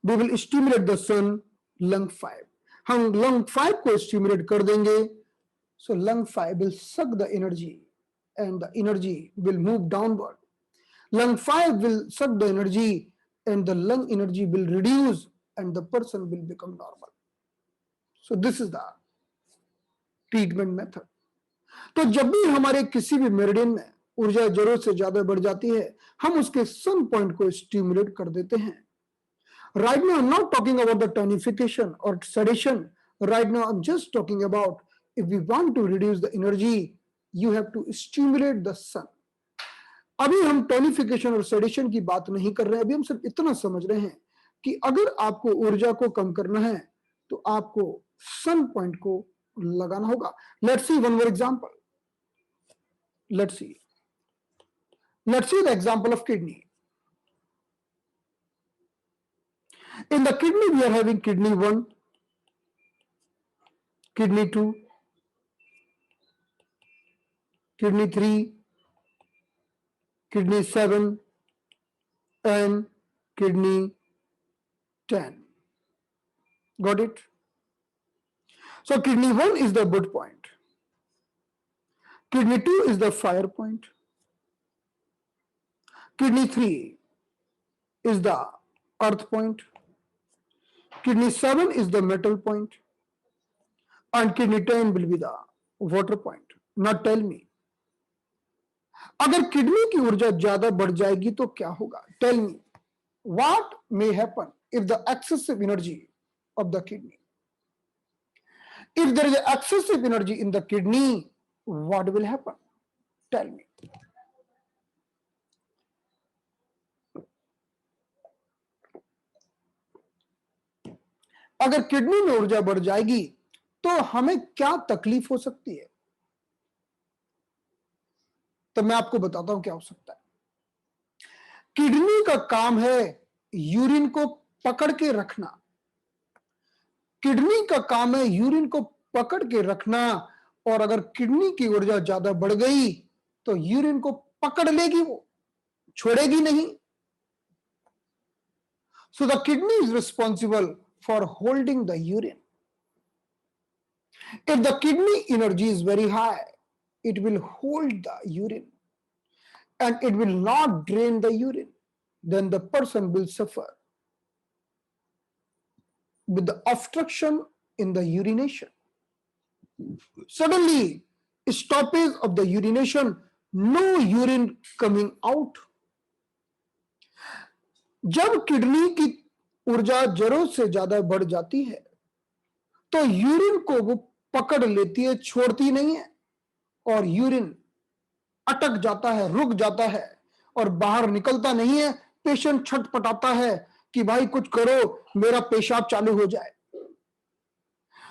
We will stimulate the sun, lung 5. हम lung 5 को stimulate कर देंगे. So lung 5 will suck the energy and the energy will move downward. Lung 5 will suck the energy and the lung energy will reduce and the person will become normal. So this is the treatment method. तो जब भी हमारे किसी भी meridian में ऊर्जा जरूरत से ज्यादा बढ़ जाती है, हम उसके सन पॉइंट को स्टिमुलेट कर देते हैं. Right now I'm not talking about the tonification or sedation. Right now I'm just talking about if we want to reduce the energy, you have to stimulate the sun. अभी हम tonification और sedation की बात नहीं कर रहे हैं. अभी हम सिर्फ इतना समझ रहे हैं कि अगर आपको ऊर्जा को कम करना है तो आपको सन पॉइंट को लगाना होगा. Let's C one more example. Let's see the example of kidney. In the kidney we are having kidney 1, kidney 2, kidney 3, kidney 7 and kidney 10. Got it? So kidney 1 is the wood point, kidney 2 is the fire point, kidney 3 is the earth point, kidney 7 is the metal point and kidney 10 will be the water point. Now tell me, अगर kidney की ऊर्जा ज्यादा बढ़ जाएगी तो क्या होगा? Tell me, what may happen if the excessive energy of the kidney, if there is excessive energy in the kidney, what will happen? Tell me. अगर किडनी में ऊर्जा बढ़ जाएगी तो हमें क्या तकलीफ हो सकती है? तो मैं आपको बताता हूं क्या हो सकता है. किडनी का काम है यूरिन को पकड़ के रखना. किडनी का काम है यूरिन को पकड़ के रखना, और अगर किडनी की ऊर्जा ज्यादा बढ़ गई तो यूरिन को पकड़ लेगी, वो छोड़ेगी नहीं. So the kidney is responsible for holding the urine. If the kidney energy is very high, it will hold the urine and it will not drain the urine. Then the person will suffer with the obstruction in the urination. Suddenly, stoppage of the urination, no urine coming out. जब kidney की ऊर्जा जरूरत से ज्यादा बढ़ जाती है तो यूरिन को वो पकड़ लेती है, छोड़ती नहीं है, और यूरिन अटक जाता है, रुक जाता है और बाहर निकलता नहीं है. पेशेंट छटपटाता है कि भाई कुछ करो, मेरा पेशाब चालू हो जाए.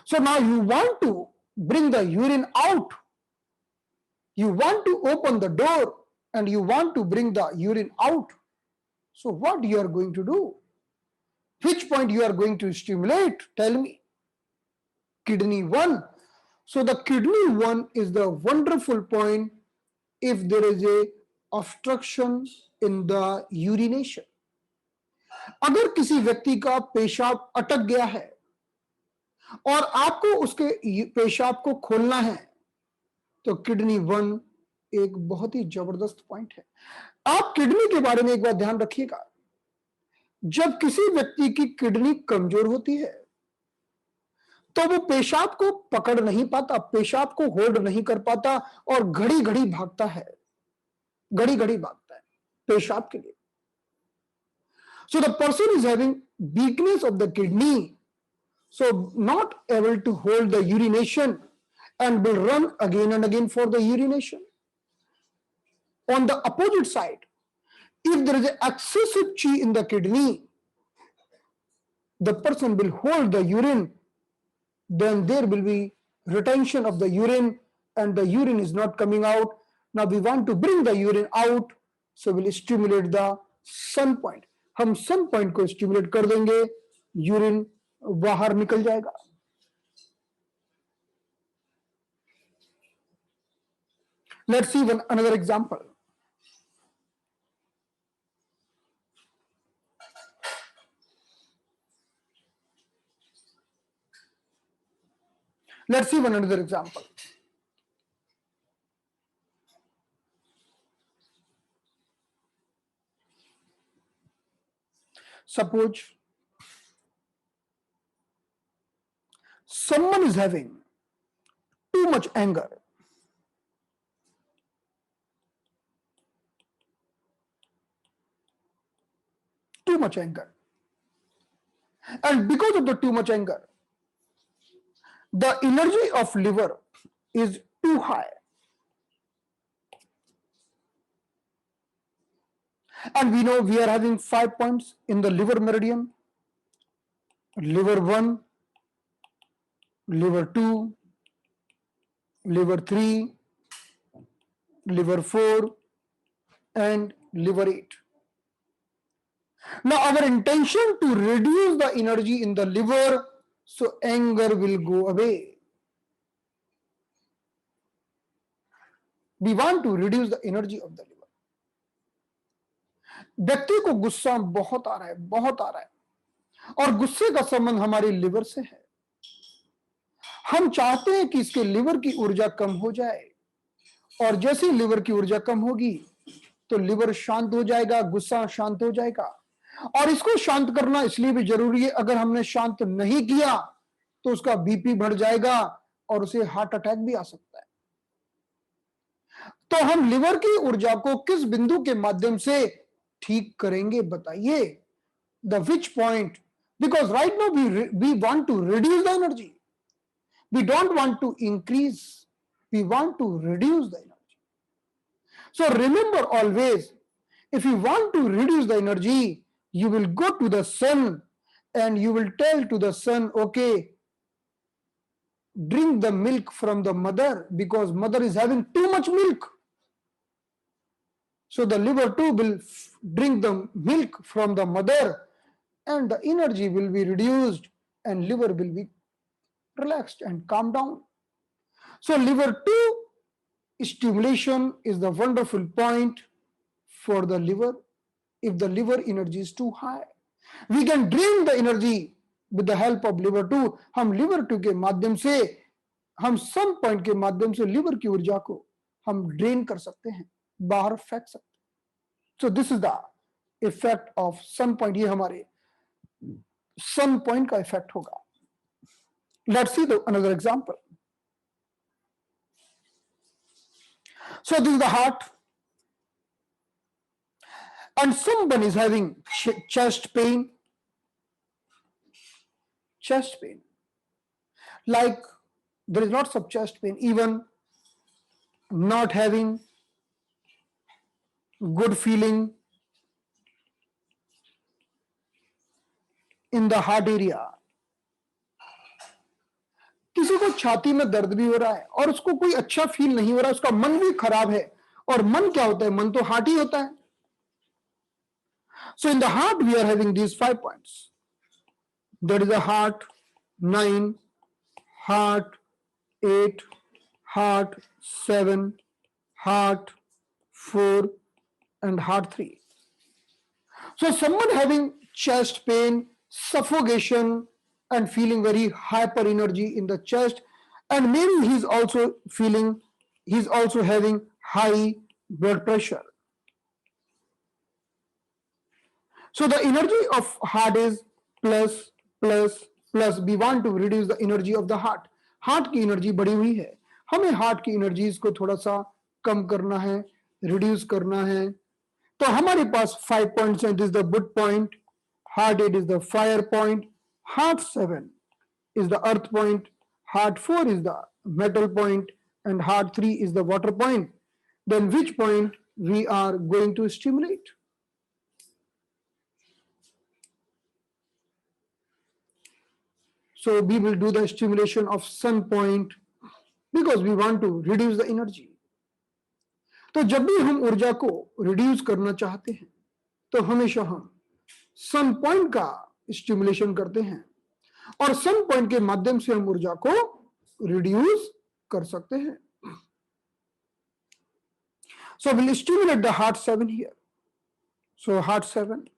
So now you want to bring the urine out. You want to open the door and you want to bring the urine out. So what you are going to do? Which point you are going to stimulate? Tell me. kidney 1. So the kidney 1 is the wonderful point if there is a obstruction in the urination. अगर किसी व्यक्ति का पेशाब अटक गया है और आपको उसके पेशाब को खोलना है, तो किडनी 1 एक बहुत ही जबरदस्त पॉइंट है। आप किडनी के बारे में एक बात ध्यान रखिएगा, जब किसी व्यक्ति की किडनी कमजोर होती है तो वो पेशाब को पकड़ नहीं पाता, पेशाब को होल्ड नहीं कर पाता और घड़ी घड़ी भागता है, घड़ी घड़ी भागता है पेशाब के लिए। So the person is having weakness of the kidney, so not able to hold the urination and will run again and again for the urination. On the opposite side, if there is an excessive chi in the kidney, the person will hold the urine, then there will be retention of the urine and the urine is not coming out. Now we want to bring the urine out, so we'll stimulate the sun point. हम सन point को stimulate कर देंगे, urine बाहर निकल जाएगा। Let's see another example. Let's see another example. Suppose someone is having too much anger. Too much anger. And because of the too much anger, the energy of liver is too high. And we know we are having 5 points in the liver meridian. Liver 1, liver 2, liver 3, liver 4, and liver 8. Now our intention to reduce the energy in the liver, so anger will go away. We want to reduce the energy of the liver. व्यक्ति को गुस्सा बहुत आ रहा है, बहुत आ रहा है, और गुस्से का संबंध हमारे लिवर से है। हम चाहते हैं कि इसके लिवर की ऊर्जा कम हो जाए, और जैसे लिवर की ऊर्जा कम होगी तो लिवर शांत हो जाएगा, गुस्सा शांत हो जाएगा। और इसको शांत करना इसलिए भी जरूरी है, अगर हमने शांत नहीं किया तो उसका बीपी बढ़ जाएगा और उसे हार्ट अटैक भी आ सकता है। तो हम लिवर की ऊर्जा को किस बिंदु के माध्यम से ठीक करेंगे, बताइए? The which point? Because right now we want to reduce the energy, we don't want to increase, we want to reduce the energy. So remember always, if you want to reduce the energy, you will go to the sun and you will tell to the sun, okay, drink the milk from the mother, because mother is having too much milk. So the liver too will drink the milk from the mother and the energy will be reduced and liver will be relaxed and calm down. So liver 2 stimulation is the wonderful point for the liver. If the liver energy is too high, we can drain the energy with the help of liver 2. हम liver 2 के माध्यम से, हम some point के माध्यम से liver की ऊर्जा को हम ड्रेन कर सकते हैं, बाहर फेंक सकते हैं। So this is the effect of sun point. ये हमारे सन पॉइंट का इफेक्ट होगा। Let's see another example. So this is the heart, and someone is having chest pain, like there is lots of chest pain, even not having good feeling in the heart area. किसी को छाती में दर्द भी हो रहा है और उसको कोई अच्छा फील नहीं हो रहा, उसका मन भी खराब है। और मन क्या होता है? मन तो हार्ट ही होता है। So in the heart we are having these 5 points. There is a heart 9, heart 8, heart 7, heart 4, and heart 3. So someone having chest pain, suffocation, and feeling very hyper energy in the chest, and maybe he's also having high blood pressure. So the energy of heart is plus plus plus. We want to reduce the energy of the heart. Heart की energy बढ़ी हुई है, हमें heart की energies को थोड़ा सा कम करना है, रिड्यूस करना है. तो हमारे पास 5 पॉइंट्स हैं. This the wood point, heart 8 is the fire point, heart 7 is the earth point, heart 4 is the metal point, and heart 3 is the water point. Then which point we are going to stimulate? So we will do the stimulation of sun point because we want to reduce the energy. तो जब भी हम ऊर्जा को reduce करना चाहते हैं तो हमेशा हम सन पॉइंट का स्टिमुलेशन करते हैं और सन पॉइंट के माध्यम से हम ऊर्जा को रिड्यूस कर सकते हैं. So we'll stimulate the heart 7 here. So heart 7,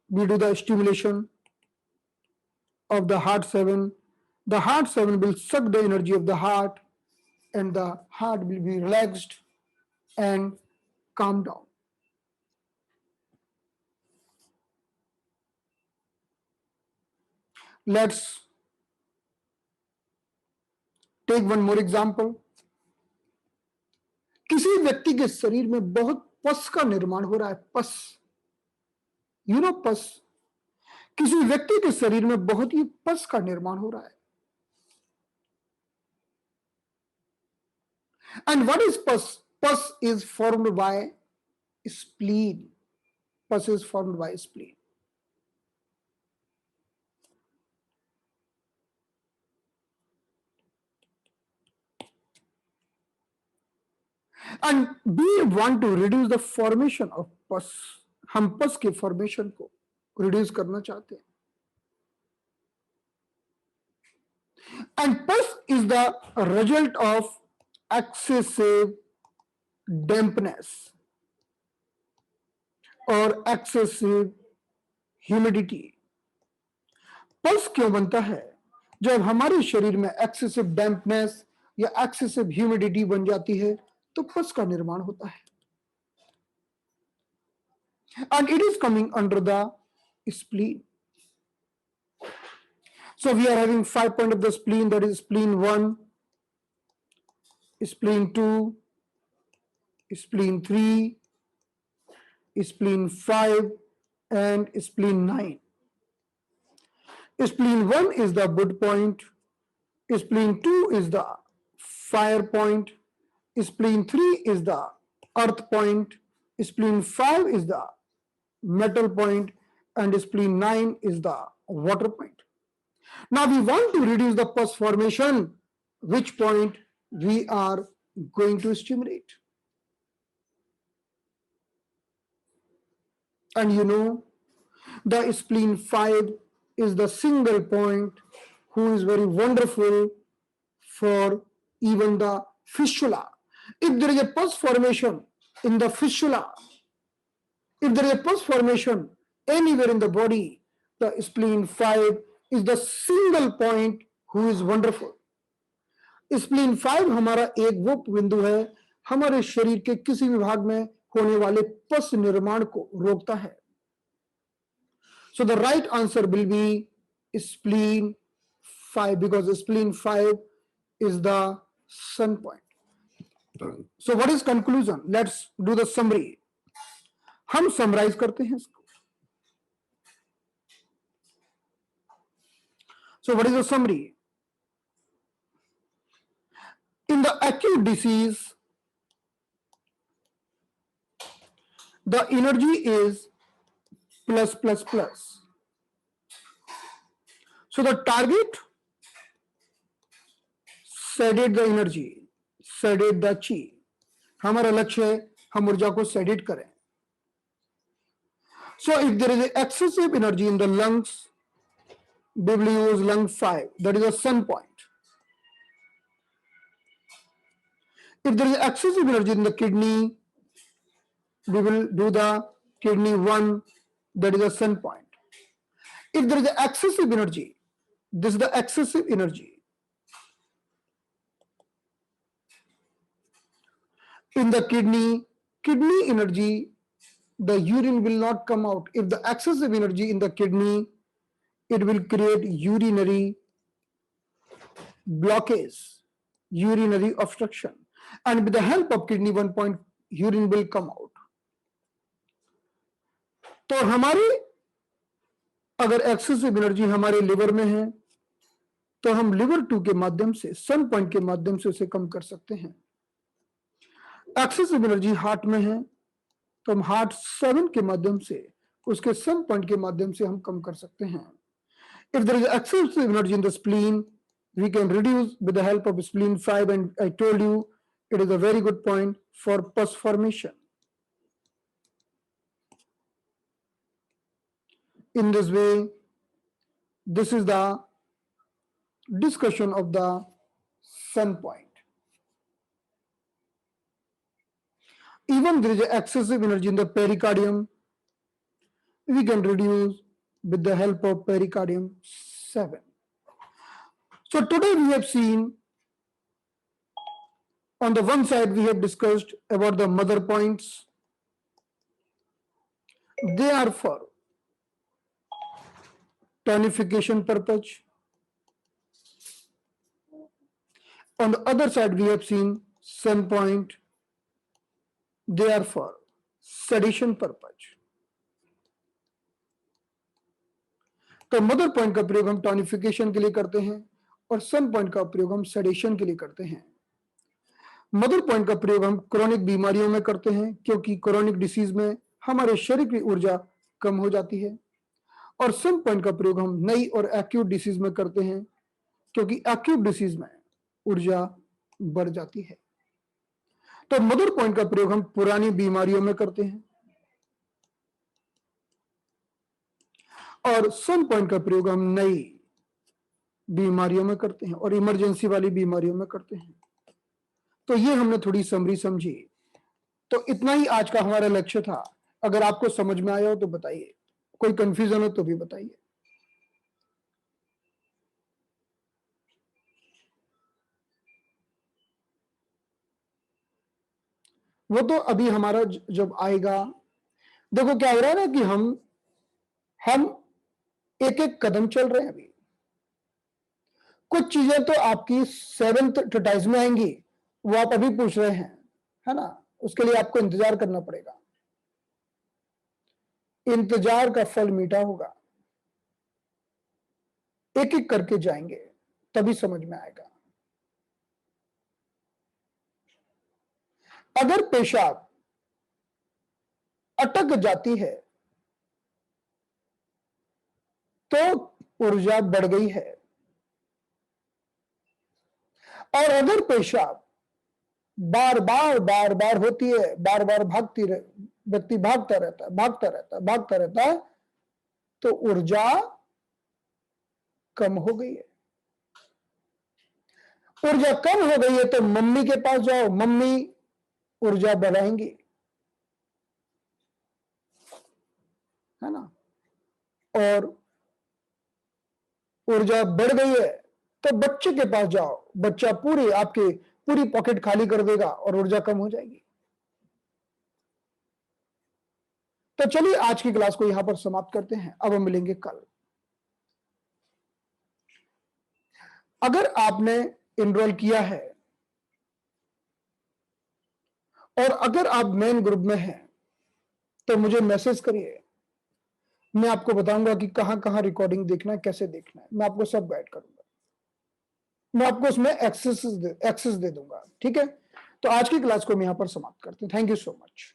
we do the stimulation of the heart 7. The heart 7 will suck the energy of the heart and the heart will be relaxed and calm down. Let's take one more example. किसी व्यक्ति के शरीर में बहुत पस का निर्माण हो रहा है. पस, यू नो पस. किसी व्यक्ति के शरीर में बहुत ही पस का निर्माण हो रहा है. And what is pus? Pus is formed by spleen. Pus is formed by spleen. And we want to reduce the formation of pus. हम पस के फॉर्मेशन को रिड्यूस करना चाहते हैं. And pus is the result of excessive dampness or excessive humidity. पस क्यों बनता है? जब हमारे शरीर में एक्सेसिव डैम्पनेस या एक्सेसिव ह्यूमिडिटी बन जाती है तो पस का निर्माण होता है. And it is coming under the spleen. So we are having 5 points of the spleen, that is spleen 1, spleen 2, spleen 3, spleen 5, and spleen 9. Spleen 1 is the wood point, spleen 2 is the fire point, spleen 3 is the earth point, spleen 5 is the metal point, and spleen 9 is the water point. Now we want to reduce the pus formation. Which point we are going to stimulate? And you know, the spleen 5 is the single point who is very wonderful for even the fistula. If there is a pus formation in the fistula, if there is a pus formation anywhere in the body, the spleen 5 is the single point who is wonderful. Spleen 5 हमारा एक वो बिंदु है हमारे शरीर के किसी भी भाग में होने वाले पस निर्माण को रोकता है. So the right answer will be spleen 5 because spleen 5 is the sun point. So what is conclusion? Let's do the summary. हम समराइज करते हैं इसको. So what is the summary? In the acute disease, the energy is plus plus plus. So the target, sedate the energy, sedate the chi. हमारा लक्ष्य है हम ऊर्जा को sedate करें. So if there is excessive energy in the lungs, we will use lung 5, that is a sun point. If there is excessive energy in the kidney, we will do the kidney 1, that is a sun point. If there is excessive energy, this is the excessive energy in the kidney energy, the urine will not come out. If the excessive energy in the kidney, it will create urinary blockage, urinary obstruction, and with the help of kidney 1 point, urine will come out. तो हमारी अगर excessive energy हमारे liver में है तो हम liver 2 के माध्यम से, सन पॉइंट के माध्यम से उसे कम कर सकते हैं। एक्सेसिव एनर्जी हार्ट में है तो हम हार्ट 7 के माध्यम से, उसके सन पॉइंट के माध्यम से हम कम कर सकते हैं। If there is excessive energy in the spleen, we can reduce with the help of spleen 5, and I told you it is a very good point for pus formation. In this way, this is the discussion of the sun point. Even there is excessive energy in the pericardium, we can reduce with the help of pericardium 7. So today we have seen, on the one side we have discussed about the mother points. They are for tonification purpose. On the other side we have seen sun point. They are for sedation purpose. तो mother point का प्रयोग हम टॉनिफिकेशन के लिए करते हैं और सन point का प्रयोग हम सेडेशन के लिए करते हैं। मदर पॉइंट का प्रयोग हम क्रोनिक बीमारियों में करते हैं क्योंकि क्रोनिक डिसीज में हमारे शरीर की ऊर्जा कम हो जाती है, और सन पॉइंट का प्रयोग हम नई और एक्यूट डिसीज में करते हैं क्योंकि एक्यूट डिसीज में ऊर्जा बढ़ जाती है। तो मदर पॉइंट का प्रयोग हम पुरानी बीमारियों में करते हैं और सन पॉइंट का प्रयोग हम नई बीमारियों में करते हैं और इमरजेंसी वाली बीमारियों में करते हैं। तो ये हमने थोड़ी समरी समझी। तो इतना ही आज का हमारा लक्ष्य था। अगर आपको समझ में आया हो तो बताइए, कोई कंफ्यूजन हो तो भी बताइए। वो तो अभी हमारा जब आएगा, देखो क्या हो रहा है ना कि हम एक एक कदम चल रहे हैं। अभी कुछ चीजें तो आपकी 7th ट्रेटाइज में आएंगी, वो आप अभी पूछ रहे हैं, है ना, उसके लिए आपको इंतजार करना पड़ेगा। इंतजार का फल मीठा होगा। एक एक करके जाएंगे तभी समझ में आएगा। अगर पेशाब अटक जाती है तो ऊर्जा बढ़ गई है, और अगर पेशाब बार बार होती है, बार बार व्यक्ति भागता रहता है तो ऊर्जा कम हो गई है। ऊर्जा कम हो गई है तो मम्मी के पास जाओ, मम्मी ऊर्जा बढ़ाएंगी, है ना। और ऊर्जा बढ़ गई है तो बच्चे के पास जाओ, बच्चा पूरी पॉकेट खाली कर देगा और ऊर्जा कम हो जाएगी। तो चलिए आज की क्लास को यहां पर समाप्त करते हैं। अब हम मिलेंगे कल। अगर आपने इनरोल किया है और अगर आप मेन ग्रुप में हैं तो मुझे मैसेज करिए, मैं आपको बताऊंगा कि कहां कहां रिकॉर्डिंग देखना है, कैसे देखना है, मैं आपको सब गाइड करूंगा। मैं आपको उसमें एक्सेस दे दूंगा, ठीक है। तो आज की क्लास को हम यहां पर समाप्त करते हैं। Thank you so much.